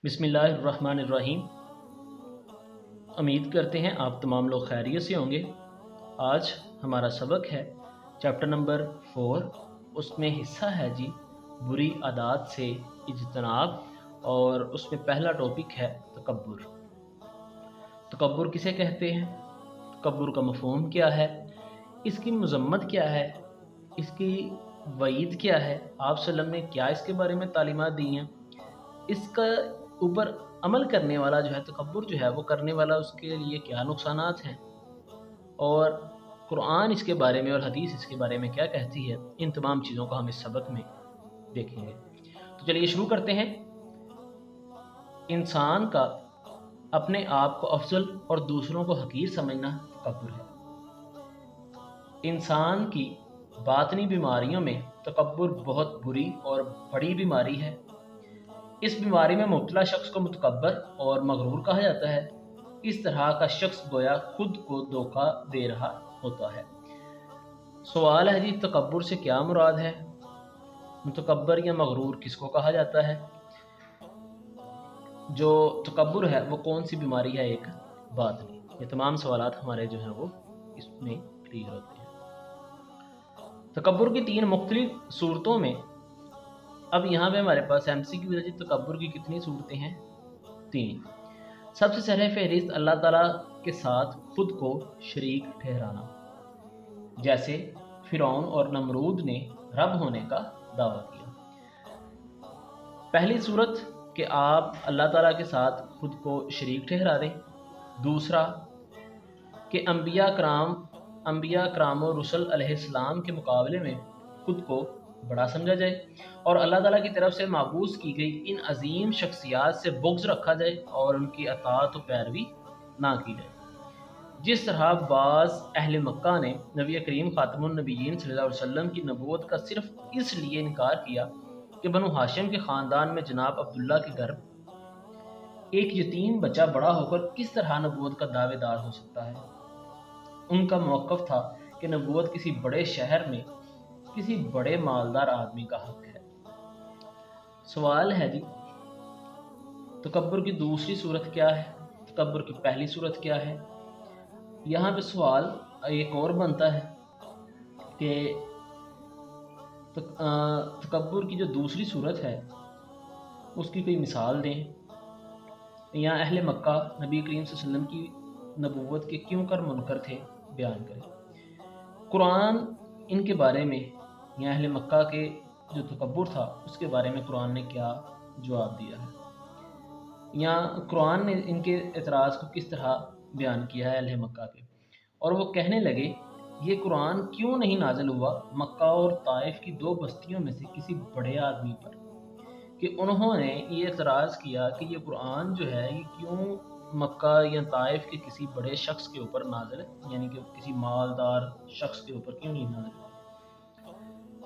بسم اللہ الرحمن الرحیم۔ امید کرتے ہیں آپ تمام لوگ خیریت سے ہوں گے۔ آج ہمارا سبق ہے چیپٹر نمبر 4، اس میں حصہ ہے جی بری عادات سے اجتناب، اور اس میں پہلا ٹاپک ہے تکبر۔ تکبر کسے کہتے ہیں؟ تکبر کا مفہوم کیا ہے؟ اس کی مذمت کیا ہے؟ اس کی وعید کیا ہے؟ آپ صلی اللہ علیہ وسلم نے کیا اس کے بارے میں تعلیمات دی ہیں؟ اس کا اوپر عمل کرنے والا جو ہے تکبر جو ہے وہ کرنے والا اس کے لیے کیا نقصانات ہیں، اور قرآن اس کے بارے میں اور حدیث اس کے بارے میں کیا کہتی ہے، ان تمام چیزوں کو ہم اس سبق میں دیکھیں گے۔ تو چلیے شروع کرتے ہیں۔ انسان کا اپنے آپ کو افضل اور دوسروں کو حقیر سمجھنا تکبر ہے۔ انسان کی باطنی بیماریوں میں تکبر بہت بری اور بڑی بیماری ہے۔ اس بیماری میں مبتلا شخص کو متکبر اور مغرور کہا جاتا ہے۔ اس طرح کا شخص گویا خود کو دھوکہ دے رہا ہوتا ہے۔ سوال ہے جی تکبر سے کیا مراد ہے؟ متکبر یا مغرور کس کو کہا جاتا ہے؟ جو تکبر ہے وہ کون سی بیماری ہے؟ ایک باطنی۔ یہ تمام سوالات ہمارے جو ہیں وہ اس میں کلیئر ہوتے ہیں۔ تکبر کی 3 مختلف صورتوں میں، اب یہاں پہ ہمارے پاس MCQ ہے جی تکبر کی کتنی صورتیں ہیں؟ 3۔ سب سے سرِ فہرست اللہ تعالیٰ کے ساتھ خود کو شریک ٹھہرانا، جیسے فرعون اور نمرود نے رب ہونے کا دعویٰ کیا۔ پہلی صورت کہ آپ اللہ تعالیٰ کے ساتھ خود کو شریک ٹھہرا دیں۔ دوسرا کہ انبیاء کرام و رسل علیہ السلام کے مقابلے میں خود کو بڑا سمجھا جائے، اور اللہ تعالیٰ کی طرف سے مابعوث کی گئی ان عظیم شخصیات سے بغض رکھا جائے اور ان کی اطاعت و پیروی نہ کی جائے۔ جس طرح بعض اہل مکہ نے نبی کریم خاتم النبیین صلی اللہ علیہ وسلم کی نبوت کا صرف اس لیے انکار کیا کہ بنو ہاشم کے خاندان میں جناب عبداللہ کے گھر ایک یتیم بچہ بڑا ہو کر کس طرح نبوت کا دعوے دار ہو سکتا ہے۔ ان کا موقف تھا کہ نبوت کسی بڑے شہر میں کسی بڑے مالدار آدمی کا حق ہے۔ سوال ہے جی تکبر کی دوسری صورت کیا ہے؟ تکبر کی پہلی صورت کیا ہے؟ یہاں پہ سوال ایک اور بنتا ہے کہ تکبر کی جو دوسری صورت ہے اس کی کوئی مثال دیں، یا اہل مکہ نبی کریم صلی اللہ علیہ وسلم کی نبوت کے کیوں کر منکر تھے، بیان کریں۔ قرآن ان کے بارے میں یا اہل مکہ کے جو تکبر تھا اس کے بارے میں قرآن نے کیا جواب دیا ہے، یا قرآن نے ان کے اعتراض کو کس طرح بیان کیا ہے اہل مکہ پہ، اور وہ کہنے لگے یہ قرآن کیوں نہیں نازل ہوا مکہ اور طائف کی 2 بستیوں میں سے کسی بڑے آدمی پر، کہ انہوں نے یہ اعتراض کیا کہ یہ قرآن جو ہے یہ کیوں مکہ یا طائف کے کسی بڑے شخص کے اوپر نازل ہے، یعنی کہ کسی مالدار شخص کے اوپر کیوں نہیں نازل ہے۔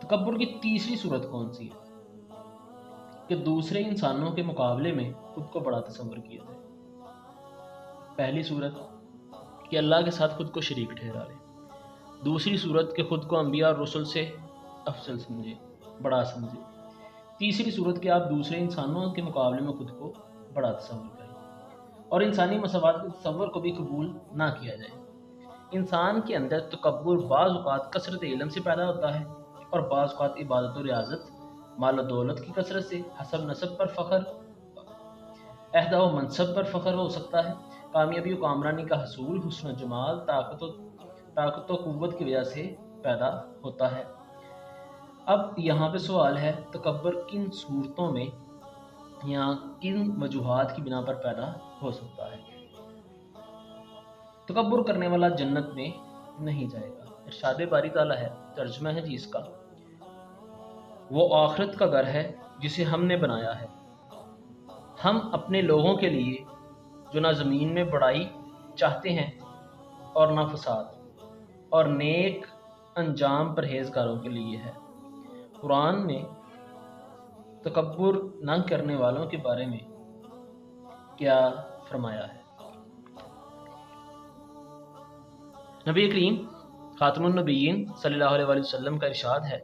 تکبر کی تیسری صورت کون سی ہے؟ کہ دوسرے انسانوں کے مقابلے میں خود کو بڑا تصور کیا جائے۔ پہلی صورت کہ اللہ کے ساتھ خود کو شریک ٹھہرا لے۔ دوسری صورت کہ خود کو انبیاء اور رسل سے افضل سمجھے، بڑا سمجھے۔ تیسری صورت کہ آپ دوسرے انسانوں کے مقابلے میں خود کو بڑا تصور کریں، اور انسانی مساوات کے تصور کو بھی قبول نہ کیا جائے۔ انسان کے اندر تکبر بعض اوقات کثرت علم سے پیدا ہوتا ہے، اور بعض اوقات عبادت و ریاضت، مال و دولت کی کثرت سے، حسب نسب پر فخر، عہدہ و منصب پر فخر ہو سکتا ہے، کامیابی و کامرانی کا حصول، حسن و جمال، طاقت و قوت کی وجہ سے پیدا ہوتا ہے۔ اب یہاں پہ سوال ہے تکبر کن صورتوں میں یا کن وجوہات کی بنا پر پیدا ہو سکتا ہے؟ تکبر کرنے والا جنت میں نہیں جائے گا۔ ارشاد باری تعالیٰ ہے، ترجمہ ہے جی اس کا، وہ آخرت کا گھر ہے جسے ہم نے بنایا ہے، ہم اپنے لوگوں کے لیے جو نہ زمین میں بڑائی چاہتے ہیں اور نہ فساد، اور نیک انجام پرہیزگاروں کے لیے ہے۔ قرآن نے تکبر نہ کرنے والوں کے بارے میں کیا فرمایا ہے؟ نبی کریم خاتم النبیین صلی اللہ علیہ وسلم کا ارشاد ہے،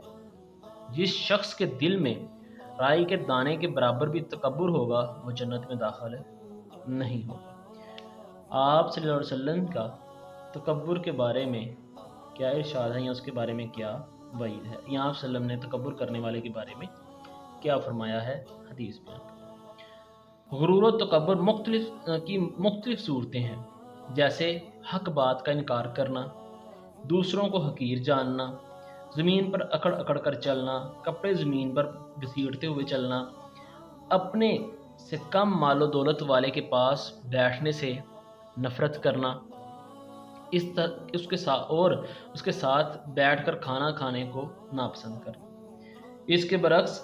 جس شخص کے دل میں رائی کے دانے کے برابر بھی تکبر ہوگا وہ جنت میں داخل نہیں ہوگا۔ آپ صلی اللہ علیہ وسلم کا تکبر کے بارے میں کیا ارشاد ہے یا اس کے بارے میں کیا وعید ہے، یا آپ صلی اللہ علیہ وسلم نے تکبر کرنے والے کے بارے میں کیا فرمایا ہے، حدیث میں۔ غرور و تکبر مختلف صورتیں ہیں، جیسے حق بات کا انکار کرنا، دوسروں کو حقیر جاننا، زمین پر اکڑ اکڑ کر چلنا، کپڑے زمین پر گھسیٹتے ہوئے چلنا، اپنے سے کم مال و دولت والے کے پاس بیٹھنے سے نفرت کرنا، اس کے ساتھ بیٹھ کر کھانا کھانے کو ناپسند کرنا، اس کے برعکس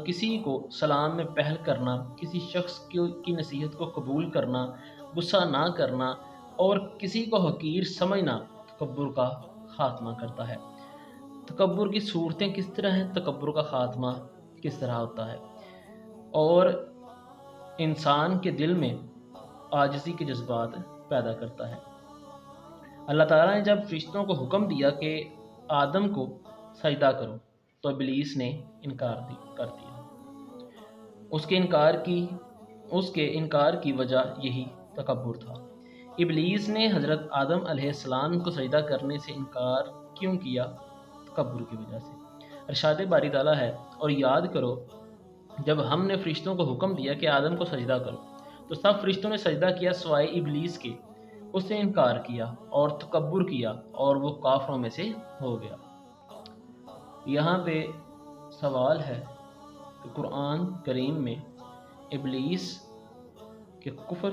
کسی کو سلام میں پہل کرنا، کسی شخص کی نصیحت کو قبول کرنا، غصہ نہ کرنا اور کسی کو حقیر سمجھنا تکبر کا خاتمہ کرتا ہے۔ تکبر کی صورتیں کس طرح ہیں، تکبر کا خاتمہ کس طرح ہوتا ہے، اور انسان کے دل میں عاجزی کے جذبات پیدا کرتا ہے۔ اللہ تعالیٰ نے جب فرشتوں کو حکم دیا کہ آدم کو سجدہ کرو تو ابلیس نے انکار کر دیا۔ اس کے انکار کی وجہ یہی تکبر تھا۔ ابلیس نے حضرت آدم علیہ السلام کو سجدہ کرنے سے انکار کیوں کیا؟ تکبر کی وجہ سے۔ ارشاد باری تعالیٰ ہے، اور یاد کرو جب ہم نے فرشتوں کو حکم دیا کہ آدم کو سجدہ کرو تو سب فرشتوں نے سجدہ کیا سوائے ابلیس کے، اس نے انکار کیا اور تکبر کیا اور وہ کافروں میں سے ہو گیا۔ یہاں پہ سوال ہے کہ قرآن کریم میں ابلیس کے کفر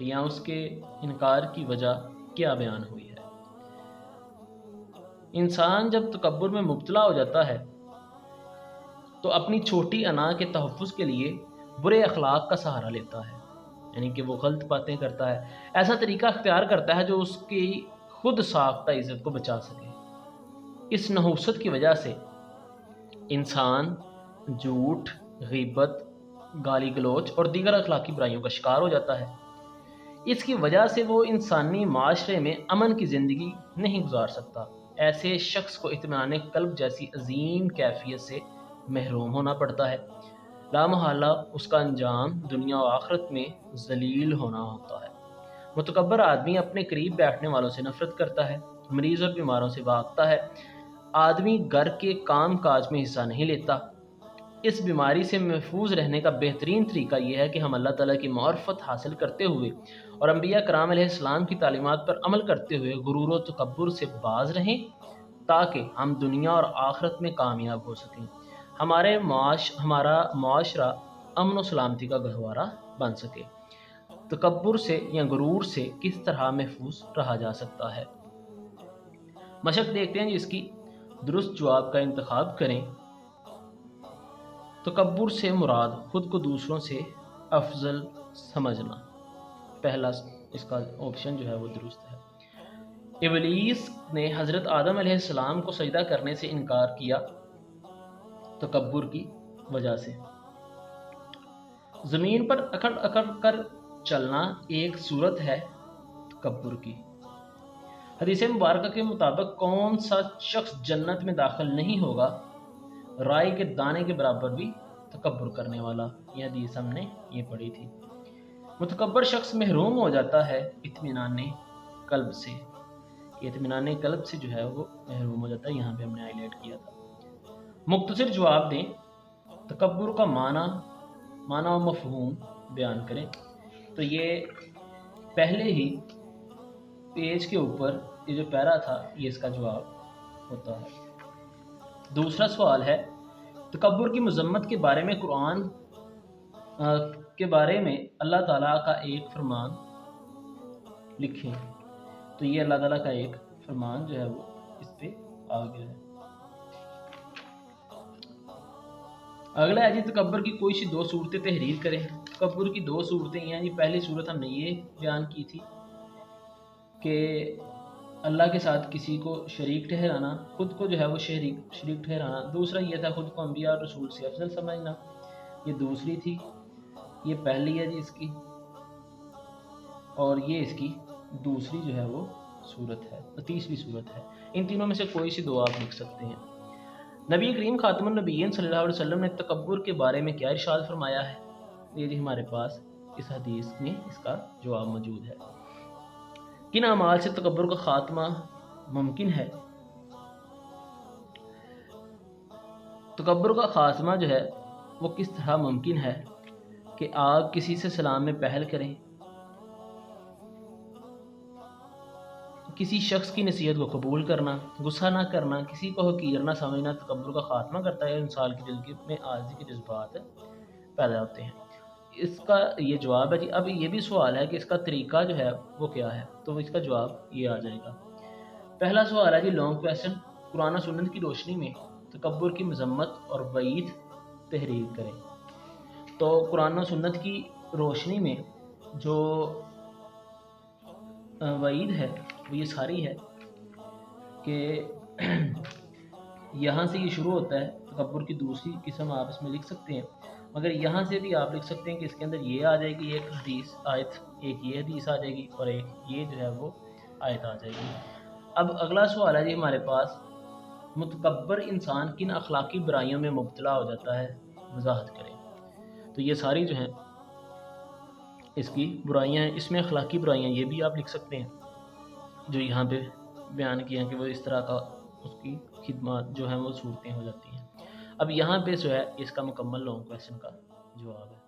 یا اس کے انکار کی وجہ کیا بیان ہوئی ہے؟ انسان جب تکبر میں مبتلا ہو جاتا ہے تو اپنی چھوٹی انا کے تحفظ کے لیے برے اخلاق کا سہارا لیتا ہے، یعنی کہ وہ غلط باتیں کرتا ہے، ایسا طریقہ اختیار کرتا ہے جو اس کی خود ساختہ عزت کو بچا سکے۔ اس نحوست کی وجہ سے انسان جھوٹ، غیبت، گالی گلوچ اور دیگر اخلاقی برائیوں کا شکار ہو جاتا ہے۔ اس کی وجہ سے وہ انسانی معاشرے میں امن کی زندگی نہیں گزار سکتا۔ ایسے شخص کو اطمینان قلب جیسی عظیم کیفیت سے محروم ہونا پڑتا ہے۔ لا محالہ اس کا انجام دنیا و آخرت میں ذلیل ہونا ہوتا ہے۔ متکبر آدمی اپنے قریب بیٹھنے والوں سے نفرت کرتا ہے، مریض اور بیماروں سے بھاگتا ہے، آدمی گھر کے کام کاج میں حصہ نہیں لیتا۔ اس بیماری سے محفوظ رہنے کا بہترین طریقہ یہ ہے کہ ہم اللہ تعالیٰ کی معرفت حاصل کرتے ہوئے اور انبیاء کرام علیہ السلام کی تعلیمات پر عمل کرتے ہوئے غرور و تکبر سے باز رہیں تاکہ ہم دنیا اور آخرت میں کامیاب ہو سکیں، ہمارا معاشرہ امن و سلامتی کا گہوارہ بن سکے۔ تکبر سے یا غرور سے کس طرح محفوظ رہا جا سکتا ہے؟ مشق دیکھتے ہیں جس کی درست جواب کا انتخاب کریں۔ تکبر سے مراد خود کو دوسروں سے افضل سمجھنا، پہلا اس کا آپشن جو ہے وہ درست ہے۔ ابلیس نے حضرت آدم علیہ السلام کو سجدہ کرنے سے انکار کیا تکبر کی وجہ سے۔ زمین پر اکڑ اکڑ کر چلنا ایک صورت ہے تکبر کی۔ حدیث مبارکہ کے مطابق کون سا شخص جنت میں داخل نہیں ہوگا؟ رائی کے دانے کے برابر بھی تکبر کرنے والا۔ یہ حدیث ہم نے یہ پڑھی تھی۔ متکبر شخص محروم ہو جاتا ہے اطمینان قلب سے۔ اطمینان قلب سے جو ہے وہ محروم ہو جاتا ہے، یہاں پہ ہم نے ہائی لائٹ کیا تھا۔ مختصر جواب دیں، تکبر کا معنی و مفہوم بیان کریں۔ تو یہ پہلے ہی پیج کے اوپر یہ جو پیرا تھا یہ اس کا جواب ہوتا ہے۔ دوسرا سوال ہے، تکبر کی مذمت کے بارے میں قرآن کے بارے میں اللہ تعالیٰ کا ایک فرمان لکھیں۔ تو یہ اللہ تعالیٰ کا ایک فرمان جو ہے وہ اس پہ آ گیا ہے۔ اگلا ہے جی، تکبر کی کوئی سی دو صورتیں تحریر کریں۔ تکبر کی دو صورتیں ہیں جی، پہلی صورت ہم نے یہ بیان کی تھی کہ اللہ کے ساتھ کسی کو شریک ٹھہرانا، خود کو جو ہے وہ شریک ٹھہرانا۔ دوسرا یہ تھا خود کو انبیاء اور رسول سے افضل سمجھنا، یہ دوسری تھی۔ یہ پہلی ہے جی اس کی، اور یہ اس کی دوسری جو ہے وہ صورت ہے، تیسری صورت ہے۔ ان تینوں میں سے کوئی سی دو آپ لکھ سکتے ہیں۔ نبی کریم خاتم النبیین صلی اللہ علیہ وسلم نے تکبر کے بارے میں کیا ارشاد فرمایا ہے؟ یہ جی ہمارے پاس اس حدیث میں اس کا جواب موجود ہے۔ کن اعمال سے تکبر کا خاتمہ ممکن ہے؟ تکبر کا خاتمہ جو ہے وہ کس طرح ممکن ہے کہ آپ کسی سے سلام میں پہل کریں، کسی شخص کی نصیحت کو قبول کرنا، غصہ نہ کرنا، کسی کو حقیر نہ سمجھنا تکبر کا خاتمہ کرتا ہے اور انسان کے دل میں عاجزی کے جذبات پیدا ہوتے ہیں۔ اس کا یہ جواب ہے جی۔ اب یہ بھی سوال ہے کہ اس کا طریقہ جو ہے وہ کیا ہے، تو اس کا جواب یہ آ جائے گا۔ پہلا سوال ہے جی لانگ کویسچن، قرآن و سنت کی روشنی میں تکبر کی مذمت اور وعید تحریر کریں۔ تو قرآن و سنت کی روشنی میں جو وعید ہے وہ یہ ساری ہے کہ یہاں سے یہ شروع ہوتا ہے۔ تکبر کی دوسری قسم آپ اس میں لکھ سکتے ہیں، مگر یہاں سے بھی آپ لکھ سکتے ہیں کہ اس کے اندر یہ آ جائے گی ایک حدیث آیت، ایک یہ حدیث آ جائے گی اور ایک یہ جو ہے وہ آیت آ جائے گی۔ اب اگلا سوال ہے جی ہمارے پاس، متکبر انسان کن اخلاقی برائیوں میں مبتلا ہو جاتا ہے، وضاحت کریں۔ تو یہ ساری جو ہیں اس کی برائیاں ہیں، اس میں اخلاقی برائیاں یہ بھی آپ لکھ سکتے ہیں جو یہاں پہ بیان کیا کہ وہ اس طرح کا اس کی خدمات جو ہیں وہ صورتیں ہو جاتی ہیں۔ اب یہاں پہ جو ہے اس کا مکمل لانگ کویسچن کا جواب ہے۔